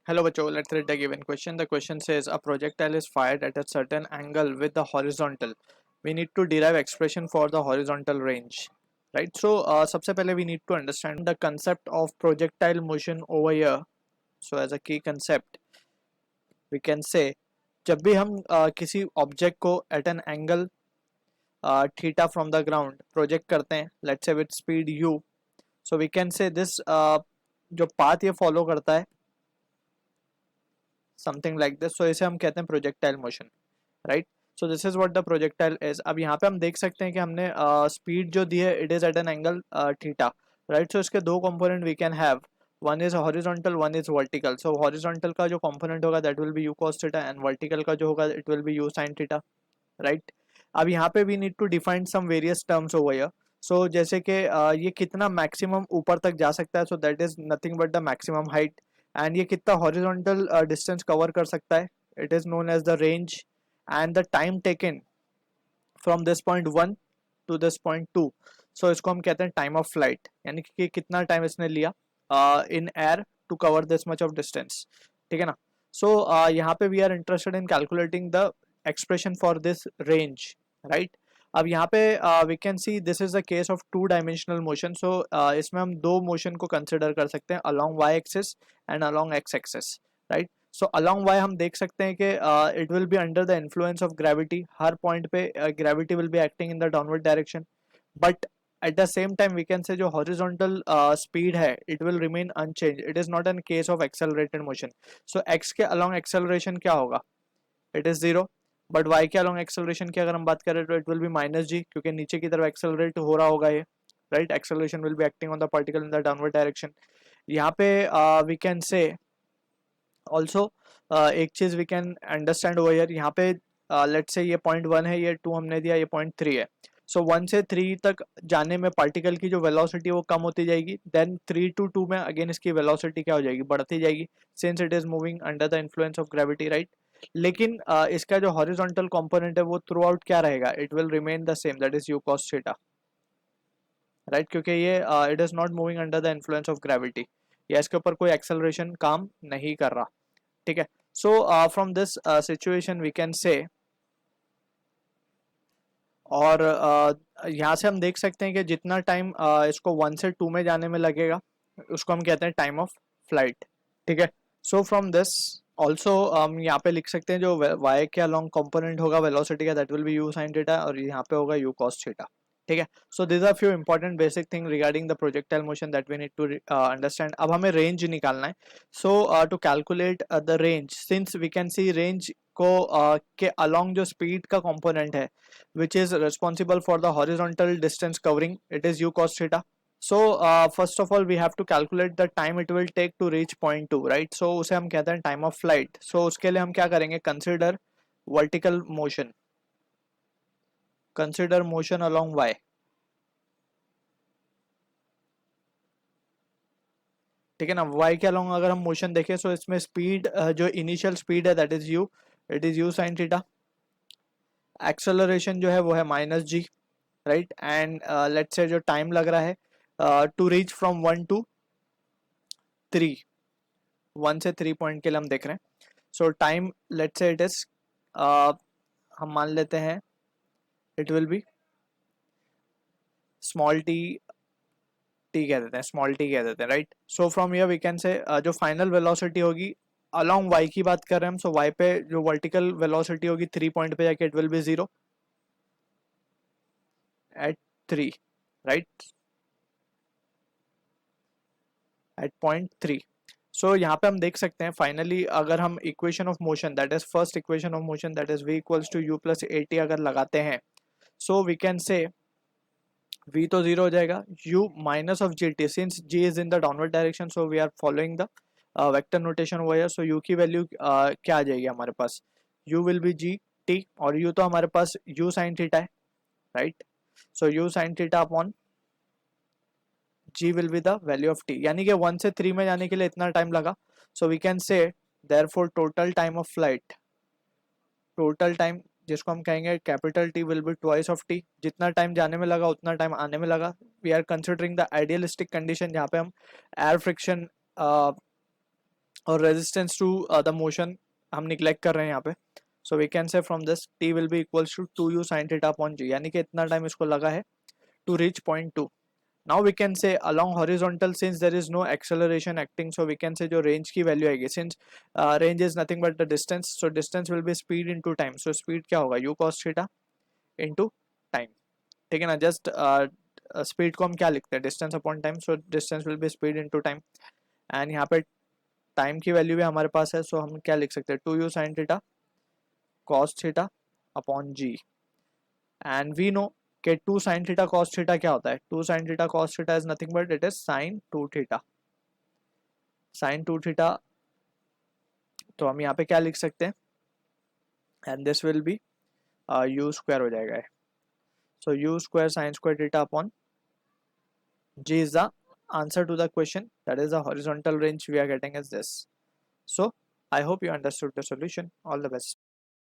Hello बच्चों, let's read the given question. The question says a projectile is fired at a certain angle with the horizontal. We need to derive expression for the horizontal range, right? So सबसे पहले we need to understand the concept of projectile motion over here. So as a key concept, we can say जब भी हम किसी object को at an angle theta from the ground project करते हैं, let's say with speed u, so we can say this जो path ये follow करता है समथिंग लाइक दिस, सो इसे हम कहते हैं projectile motion, right. So this is what the projectile is. अब यहाँ पे हम देख सकते हैं कि हमने स्पीड जो दी है it is at an angle theta, right. So इसके दो component we can have, one is horizontal, one is vertical. So horizontal का जो कंपोनेंट होगा that will be u cos theta and vertical का जो होगा it will be u sin theta, right. अब यहाँ पे we need to define some various terms over here. So जैसे कि ये कितना मैक्सिमम ऊपर तक जा सकता है, so that is nothing but the maximum height. And ये कितना हॉरिजॉन्टल डिस्टेंस कवर कर सकता है, it is known as the range. And the time taken from this point 1 to this point 2, so इसको हम कहते हैं टाइम ऑफ फ्लाइट, यानी कि कितना टाइम इसने लिया in air to cover this much of distance. ठीक है ना. सो यहाँ पे we are interested in calculating the expression for this range, right. अब यहाँ पे we can see this is the case of two dimensional motion. So इसमें हम दो मोशन को कंसिडर कर सकते हैं, along y axis and along x axis, right. So along y हम देख सकते हैं कि it will be under the influence of gravity. हर पॉइंट पे gravity will be acting in the downward direction, but at the same time we can say जो horizontal speed है it will remain unchanged. It is not in case of accelerated motion. So x के along acceleration क्या होगा, it is zero. But y के along acceleration की अगर हम बात करें तो it will be minus g, क्योंकि नीचे की तरफ accelerate हो रहा होगा ये, right. Acceleration will be acting on the particle in the downward direction. यहाँ पे we can say also एक चीज we can understand over here. यहाँ पे लेट्स से ये पॉइंट 1 है, ये 2 हमने दिया, ये पॉइंट 3 है. सो 1 से 3 तक जाने में पार्टिकल की जो वेलोसिटी वो कम होती जाएगी, देन 3 to 2 में अगेन इसकी वेलोसिटी क्या हो जाएगी, बढ़ती जाएगी, since it is moving under the influence of gravity, right. लेकिन इसका जो हॉरिजॉन्टल कंपोनेंट है वो थ्रू आउट क्या रहेगा, it will remain the same, that is you cos theta, right. क्योंकि ये it is not moving under the influence of gravity, या इसके ऊपर कोई एक्सेलरेशन काम नहीं कर रहा. ठीक है. So from this situation we can say, और यहाँ से हम देख सकते हैं कि जितना टाइम इसको 1 से 2 में जाने में लगेगा उसको हम कहते हैं टाइम ऑफ फ्लाइट. ठीक है. सो फ्रॉम दिस ऑल्सो हम यहाँ पे लिख सकते हैं जो वाई के अलोंग कंपोनेंट होगा वेलोसिटी का, that will be u sin theta, और यहाँ पे होगा यू cos थीटा. ठीक है. So this are few important basic thing regarding the projectile motion that we need to understand. अब हमें रेंज निकालना है. So to calculate the range, since we can see range को के अलोंग जो speed का कंपोनेंट है which is responsible for the horizontal distance covering, it is u cos theta. So first of all we have to calculate the time it will take to reach point 2, right. So उसे हम कहते हैं time of flight. So उसके लिए हम क्या करेंगे, consider vertical motion, consider motion along y. ठीक है ना. y के along अगर हम मोशन देखें, so इसमें स्पीड जो इनिशियल स्पीड है that is u, it is u sin theta. Acceleration जो है वो है minus g, right. And let's say जो टाइम लग रहा है टू रीच फ्रॉम 1 to 3, 1 से 3 पॉइंट के लिए हम देख रहे हैं. So time let's say it is, हम मान लेते हैं it will be small t, t कह देते हैं, स्मॉल टी कह देते हैं, right. So from here we can say जो फाइनल वेलोसिटी होगी अलोंग वाई की बात कर रहे हैं हम, सो वाई पे जो वर्टिकल वेलोसिटी होगी 3 पॉइंट पे जाके it will be 0 at 3, right, at point 3. So यहाँ पे हम देख सकते हैं फाइनली अगर हम equation of motion, that is first equation of motion, that is v equals to u plus a t अगर लगाते हैं, so we can say v तो 0 हो जाएगा, u minus of g t, since g is in the downward direction, so we are following the vector notation over here. So u की value क्या आ जाएगी हमारे पास, u will be G T, और u तो हमारे पास u sin थीटा है, right. So u sin theta upon g will be the value of t, यानी कि 1 से 3 में जाने के लिए इतना टाइम लगा. So we can say therefore total time of flight, total time जिसको हम कहेंगे capital t will be twice of t. जितना टाइम जाने में लगा उतना टाइम आने में लगा. We are considering the idealistic condition जहाँ पे हम एयर फ्रिक्शन और रेजिस्टेंस टू द मोशन हम निग्लेक्ट कर रहे हैं यहाँ पे. So we can say from this t will be equals to 2u sin theta upon g, यानी कि इतना टाइम इसको लगा है to reach point 2. Now we can say along horizontal, since there is no acceleration acting, so we can say जो range की value आएगी, since range is nothing but the distance, so distance will be speed into time. So speed क्या होगा, u cos theta into time. ठीक है ना. just speed को हम क्या लिखते हैं, distance upon time, so distance will be speed into time. and यहाँ पे time की value भी हमारे पास है, so हम क्या लिख सकते हैं, 2u sin theta cos theta upon g. and we know कि 2 sin थीटा cos थीटा क्या होता है, 2 sin theta cos theta is nothing but it is sin 2 theta. sin 2 theta तो हम यहाँ पे क्या लिख सकते हैं, and this will be u square हो जाएगा. सो u square sin square theta upon g is the answer to the question, that is the horizontal range we are getting as this. So I hope you understood the solution. All the best.